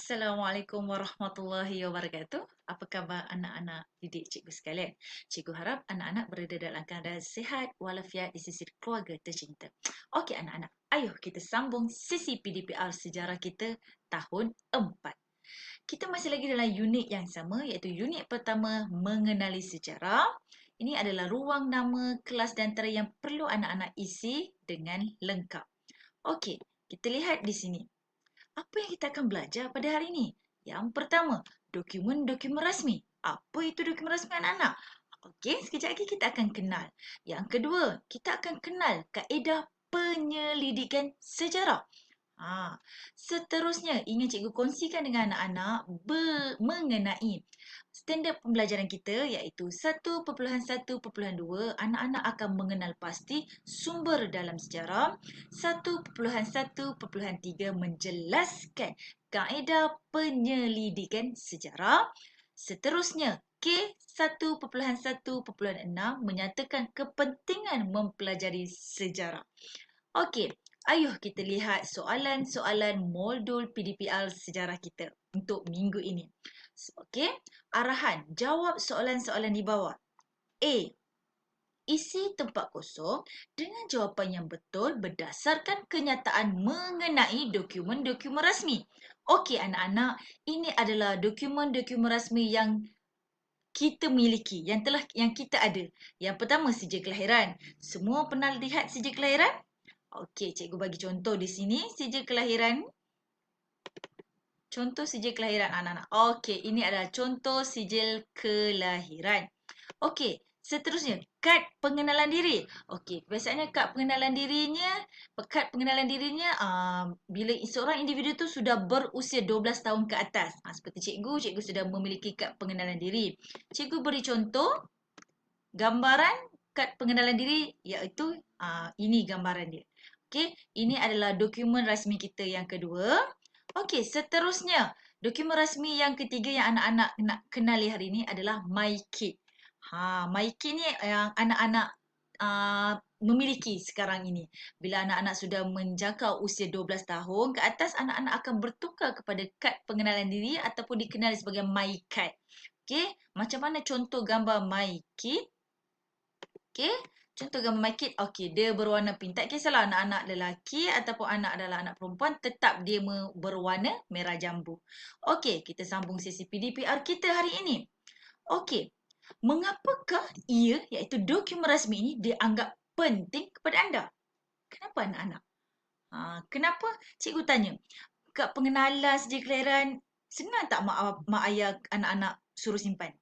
Assalamualaikum warahmatullahi wabarakatuh. Apa khabar anak-anak didik cikgu sekalian? Cikgu harap anak-anak berada dalam keadaan sihat walafiat di sisi keluarga tercinta. Okey anak-anak, ayuh kita sambung sesi PDPR sejarah kita tahun 4. Kita masih lagi dalam unit yang sama iaitu unit pertama mengenali sejarah. Ini adalah ruang nama, kelas dan tera yang perlu anak-anak isi dengan lengkap. Okey, kita lihat di sini. Apa yang kita akan belajar pada hari ini? Yang pertama, dokumen-dokumen rasmi. Apa itu dokumen rasmi anak-anak? Okey, sekejap lagi kita akan kenal. Yang kedua, kita akan kenal kaedah penyelidikan sejarah. Seterusnya, ingin cikgu kongsikan dengan anak-anak mengenai standard pembelajaran kita iaitu 1.1.2. Anak-anak akan mengenal pasti sumber dalam sejarah. 1.1.3 menjelaskan kaedah penyelidikan sejarah. Seterusnya, K1.1.6 menyatakan kepentingan mempelajari sejarah. Okey, ayuh kita lihat soalan-soalan modul PDPR sejarah kita untuk minggu ini. Okey, arahan jawab soalan-soalan di bawah. A. Isi tempat kosong dengan jawapan yang betul berdasarkan kenyataan mengenai dokumen-dokumen rasmi. Okey anak-anak, ini adalah dokumen-dokumen rasmi yang kita miliki, yang kita ada. Yang pertama, sijil kelahiran. Semua pernah lihat sijil kelahiran? Okey, cikgu bagi contoh di sini sijil kelahiran. Contoh sijil kelahiran anak-anak. Okey, ini adalah contoh sijil kelahiran. Okey, seterusnya kad pengenalan diri. Okey, biasanya kad pengenalan dirinya bila seorang individu tu sudah berusia 12 tahun ke atas. Seperti cikgu sudah memiliki kad pengenalan diri. Cikgu beri contoh gambaran kad pengenalan diri iaitu ini gambaran dia. Okey, ini adalah dokumen rasmi kita yang kedua. Okey, seterusnya dokumen rasmi yang ketiga yang anak-anak nak kenali hari ini adalah MyKid. MyKid ni yang anak-anak memiliki sekarang ini. Bila anak-anak sudah menjangkau usia 12 tahun ke atas, anak-anak akan bertukar kepada kad pengenalan diri ataupun dikenali sebagai MyKid. Okey, macam mana contoh gambar MyKid? Okey, contoh gambar MyKid. Okey, dia berwarna pink. Tak kisahlah anak-anak lelaki ataupun anak adalah anak perempuan, tetap dia berwarna merah jambu. Okey, kita sambung sesi PDPR kita hari ini. Okey, mengapakah ia iaitu dokumen rasmi ini dianggap penting kepada anda? Kenapa anak-anak? Kenapa? Cikgu tanya. Kad pengenalan sijil kelahiran, senang tak mak ayah anak-anak suruh simpan?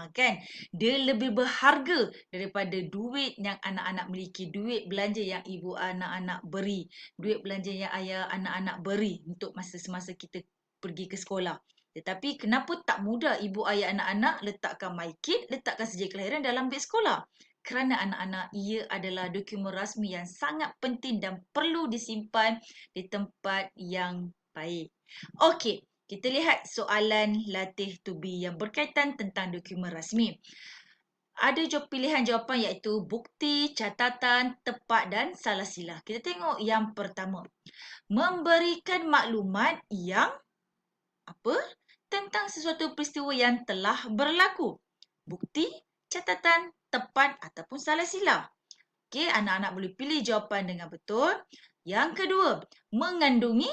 Kan? Dia lebih berharga daripada duit yang anak-anak miliki. Duit belanja yang ibu anak-anak beri. Duit belanja yang ayah anak-anak beri untuk semasa kita pergi ke sekolah. Tetapi kenapa tak mudah ibu ayah anak-anak letakkan MyKid, letakkan sijil kelahiran dalam beg sekolah? Kerana anak-anak, ia adalah dokumen rasmi yang sangat penting dan perlu disimpan di tempat yang baik. Okey, kita lihat soalan latih to be yang berkaitan tentang dokumen rasmi. Ada pilihan jawapan iaitu bukti, catatan, tepat dan salah sila. Kita tengok yang pertama. Memberikan maklumat yang apa? Tentang sesuatu peristiwa yang telah berlaku. Bukti, catatan, tepat ataupun salah sila. Okey, anak-anak boleh pilih jawapan dengan betul. Yang kedua, mengandungi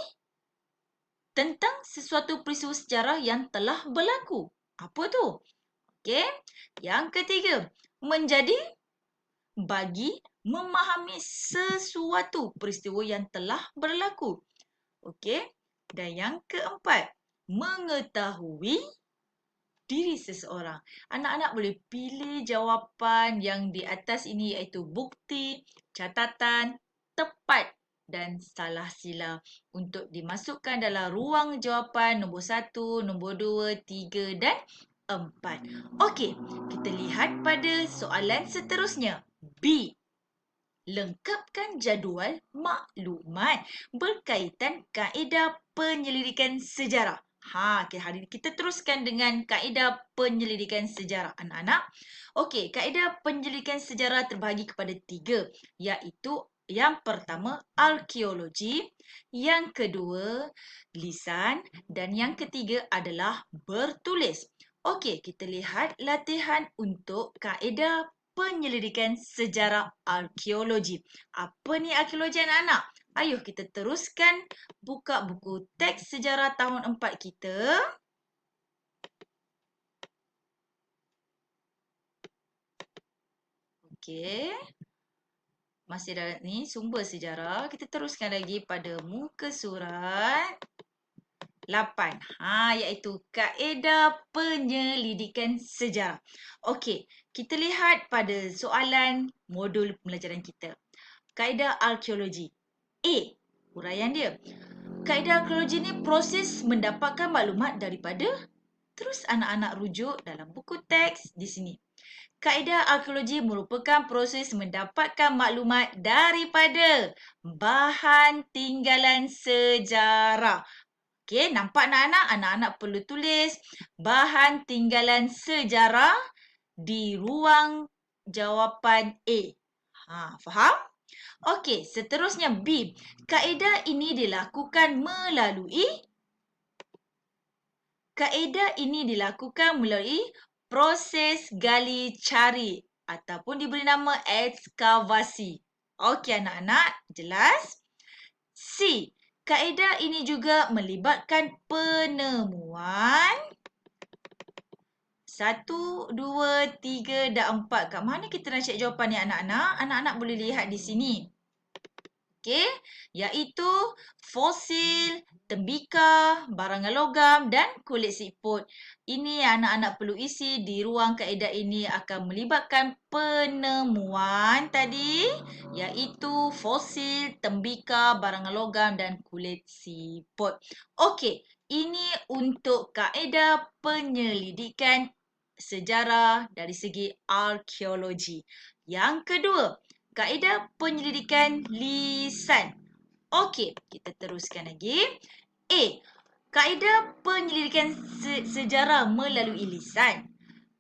tentang sesuatu peristiwa sejarah yang telah berlaku. Apa tu? Okey. Yang ketiga, menjadi bagi memahami sesuatu peristiwa yang telah berlaku. Okey. Dan yang keempat, mengetahui diri seseorang. Anak-anak boleh pilih jawapan yang di atas ini iaitu bukti, catatan, tepat dan salah sila untuk dimasukkan dalam ruang jawapan nombor 1, nombor 2, 3 dan 4. Okey, kita lihat pada soalan seterusnya. B. Lengkapkan jadual maklumat berkaitan kaedah penyelidikan sejarah. Okay, hari ini kita teruskan dengan kaedah penyelidikan sejarah anak-anak. Okey, kaedah penyelidikan sejarah terbahagi kepada 3 iaitu Yang pertama, arkeologi. Yang kedua, lisan. Dan yang ketiga adalah bertulis. Okey, kita lihat latihan untuk kaedah penyelidikan sejarah arkeologi. Apa ni arkeologi anak-anak? Ayuh kita teruskan buka buku teks sejarah tahun 4 kita. Okey. Masih dalam ni sumber sejarah. Kita teruskan lagi pada muka surat 8. Iaitu kaedah penyelidikan sejarah. Okey, kita lihat pada soalan modul pembelajaran kita. Kaedah arkeologi. A, huraian dia. Kaedah arkeologi ni proses mendapatkan maklumat daripada, terus anak-anak rujuk dalam buku teks di sini. Kaedah arkeologi merupakan proses mendapatkan maklumat daripada bahan tinggalan sejarah. Okey, nampak anak-anak? Anak-anak perlu tulis bahan tinggalan sejarah di ruang jawapan A. Faham? Okey, seterusnya B. Kaedah ini dilakukan melalui proses gali cari ataupun diberi nama ekskavasi. Okey anak-anak, jelas? C. Kaedah ini juga melibatkan penemuan 1, 2, 3 dan 4. Kat mana kita nak cek jawapan ni anak-anak? Anak-anak boleh lihat di sini. Okey, iaitu fosil, tembikar, barangan logam dan kulit siput. Ini anak-anak perlu isi di ruang kaedah ini akan melibatkan penemuan tadi, iaitu fosil, tembikar, barangan logam dan kulit siput. Okey, ini untuk kaedah penyelidikan sejarah dari segi arkeologi. Yang kedua, kaedah penyelidikan lisan. Okey, kita teruskan lagi. A. Kaedah penyelidikan sejarah melalui lisan.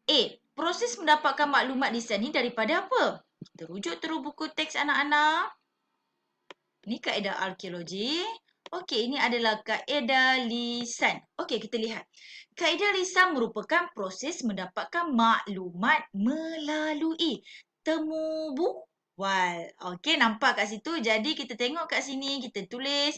A. Proses mendapatkan maklumat lisan ni daripada apa? Kita rujuk terus buku teks anak-anak. Ini kaedah arkeologi. Okey, ini adalah kaedah lisan. Okey, kita lihat. Kaedah lisan merupakan proses mendapatkan maklumat melalui temu bual. Okey, nampak kat situ. Jadi, kita tengok kat sini. Kita tulis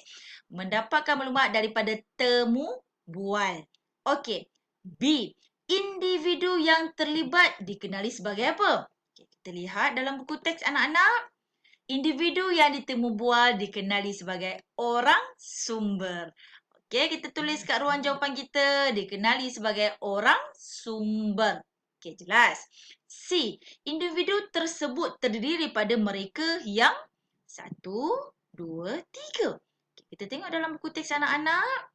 mendapatkan maklumat daripada temu bual. Okey. B. Individu yang terlibat dikenali sebagai apa? Okay, kita lihat dalam buku teks anak-anak. Individu yang ditemu bual dikenali sebagai orang sumber. Okey, kita tulis kat ruang jawapan kita. Dikenali sebagai orang sumber. Okey, jelas. C. Individu tersebut terdiri daripada mereka yang 1, 2, 3. Okay, kita tengok dalam buku teks anak-anak.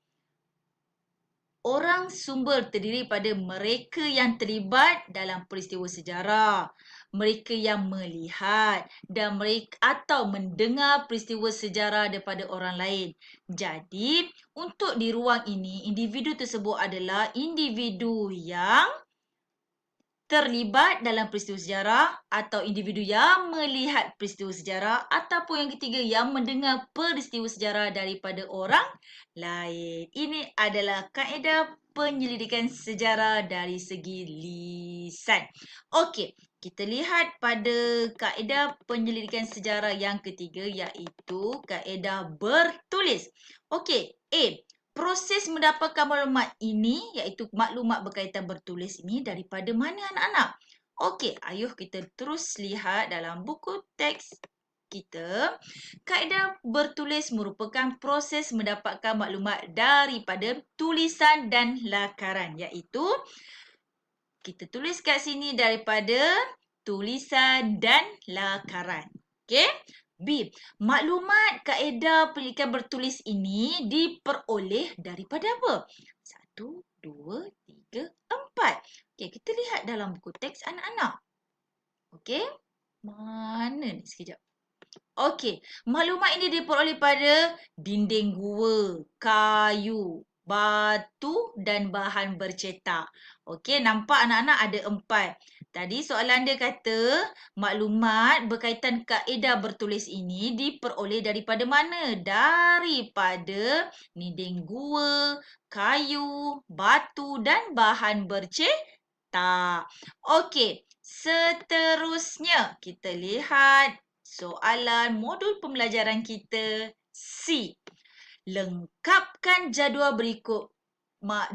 Orang sumber terdiri pada mereka yang terlibat dalam peristiwa sejarah, mereka yang melihat dan mereka atau mendengar peristiwa sejarah daripada orang lain. Jadi, untuk di ruang ini, individu tersebut adalah individu yang terlibat dalam peristiwa sejarah atau individu yang melihat peristiwa sejarah ataupun yang ketiga yang mendengar peristiwa sejarah daripada orang lain. Ini adalah kaedah penyelidikan sejarah dari segi lisan. Okey, kita lihat pada kaedah penyelidikan sejarah yang ketiga iaitu kaedah bertulis. Okey, A. Proses mendapatkan maklumat ini iaitu maklumat berkaitan bertulis ini daripada mana anak-anak? Okey, ayuh kita terus lihat dalam buku teks kita. Kaedah bertulis merupakan proses mendapatkan maklumat daripada tulisan dan lakaran iaitu kita tulis kat sini daripada tulisan dan lakaran. Okey? B. Maklumat kaedah penyelidikan bertulis ini diperoleh daripada apa? 1, 2, 3, 4. Okey, kita lihat dalam buku teks anak-anak. Okey? Mana ni? Sekejap. Okey, maklumat ini diperoleh pada dinding gua, kayu, batu dan bahan bercetak. Okey, nampak anak-anak ada 4. Tadi soalan dia kata maklumat berkaitan kaedah bertulis ini diperoleh daripada mana? Daripada dinding gua, kayu, batu dan bahan bercetak. Okey, seterusnya kita lihat soalan modul pembelajaran kita C. Lengkapkan jadual berikut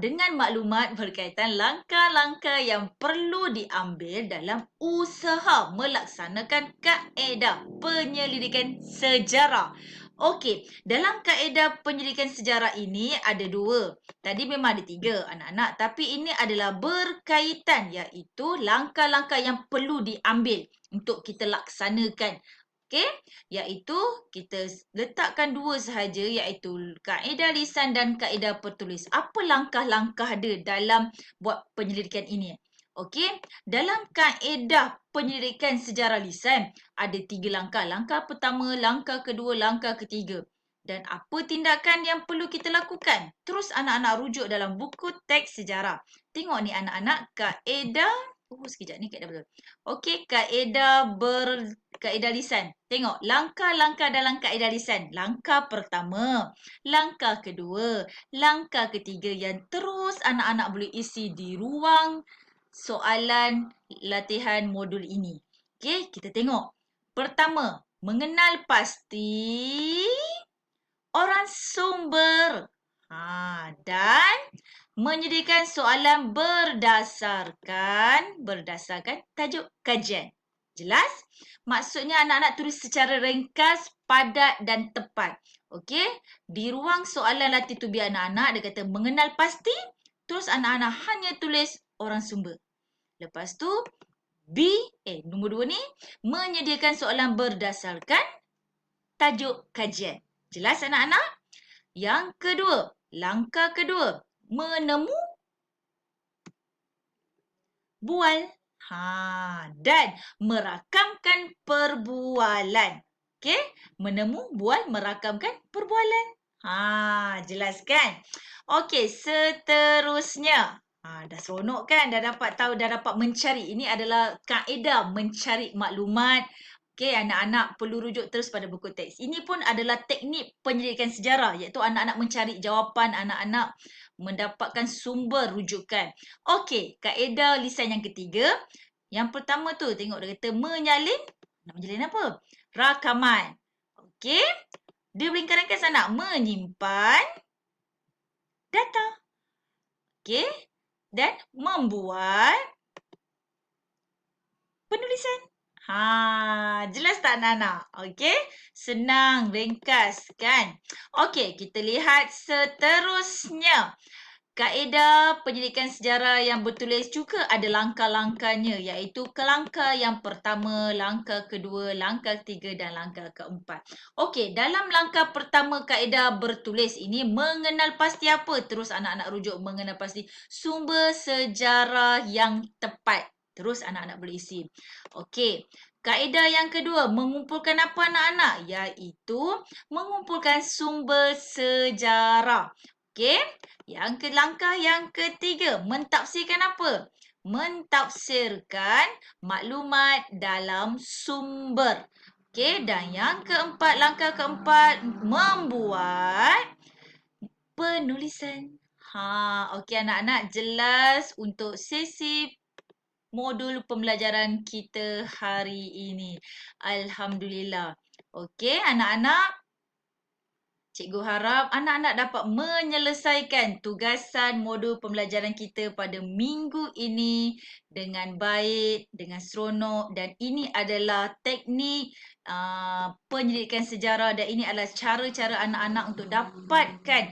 dengan maklumat berkaitan langkah-langkah yang perlu diambil dalam usaha melaksanakan kaedah penyelidikan sejarah. Okey, dalam kaedah penyelidikan sejarah ini ada 2. Tadi memang ada 3 anak-anak, tapi ini adalah berkaitan, iaitu langkah-langkah yang perlu diambil untuk kita laksanakan. Okey, iaitu kita letakkan 2 sahaja, iaitu kaedah lisan dan kaedah bertulis. Apa langkah-langkah dia dalam buat penyelidikan ini? Okey, dalam kaedah penyelidikan sejarah lisan ada 3 langkah. Langkah pertama, langkah kedua, langkah ketiga. Dan apa tindakan yang perlu kita lakukan? Terus anak-anak rujuk dalam buku teks sejarah. Tengok ni anak-anak, kaedah sekejap ni kaedah betul. Okey, kaedah lisan. Tengok, langkah-langkah dalam kaedah lisan. Langkah pertama, langkah kedua, langkah ketiga yang terus anak-anak boleh isi di ruang soalan latihan modul ini. Okey, kita tengok. Pertama, mengenal pasti orang sumber. Dan menyediakan soalan berdasarkan tajuk kajian. Jelas? Maksudnya anak-anak tulis secara ringkas, padat dan tepat. Okey? Di ruang soalan latih tubi anak-anak, dia kata mengenal pasti, terus anak-anak hanya tulis orang sumber. Lepas tu, nombor 2 ni, menyediakan soalan berdasarkan tajuk kajian. Jelas anak-anak? Yang kedua, langkah kedua, bual. Dan merakamkan perbualan. Okey? Bual, merakamkan perbualan. Jelaskan. Okey, seterusnya. Dah seronok kan? Dah dapat tahu, dah dapat mencari. Ini adalah kaedah mencari maklumat. Okey, anak-anak perlu rujuk terus pada buku teks. Ini pun adalah teknik penyelidikan sejarah, iaitu anak-anak mencari jawapan, anak-anak mendapatkan sumber rujukan. Okey, kaedah lisan yang ketiga. Yang pertama tu, tengok dia kata menyalin. Nak menyalin apa? Rakaman. Okey, dia ringkas anak. Menyimpan data. Okey, dan membuat penulisan. Jelas tak anak-anak? Okey, senang, ringkas kan? Okey, kita lihat seterusnya. Kaedah penyelidikan sejarah yang bertulis juga ada langkah-langkahnya, iaitu langkah yang pertama, langkah kedua, langkah ketiga dan langkah keempat. Okey, dalam langkah pertama kaedah bertulis ini mengenal pasti apa? Terus anak-anak rujuk mengenal pasti sumber sejarah yang tepat. Terus anak-anak boleh isi. Okey, kaedah yang kedua, mengumpulkan apa anak-anak? Iaitu mengumpulkan sumber sejarah. Okey, langkah yang ketiga, mentafsirkan apa? Mentafsirkan maklumat dalam sumber. Okey, dan yang keempat, langkah keempat, membuat penulisan. Okey anak-anak, jelas untuk sesi modul pembelajaran kita hari ini. Alhamdulillah. Okey, anak-anak, cikgu harap anak-anak dapat menyelesaikan tugasan modul pembelajaran kita pada minggu ini dengan baik, dengan seronok, dan ini adalah teknik penyelidikan sejarah dan ini adalah cara-cara anak-anak untuk dapatkan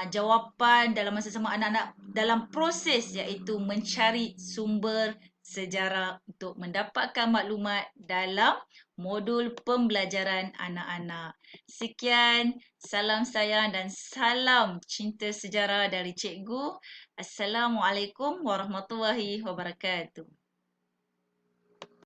jawapan dalam masa sama anak-anak dalam proses iaitu mencari sumber sejarah untuk mendapatkan maklumat dalam modul pembelajaran anak-anak. Sekian, salam sayang dan salam cinta sejarah dari cikgu. Assalamualaikum warahmatullahi wabarakatuh.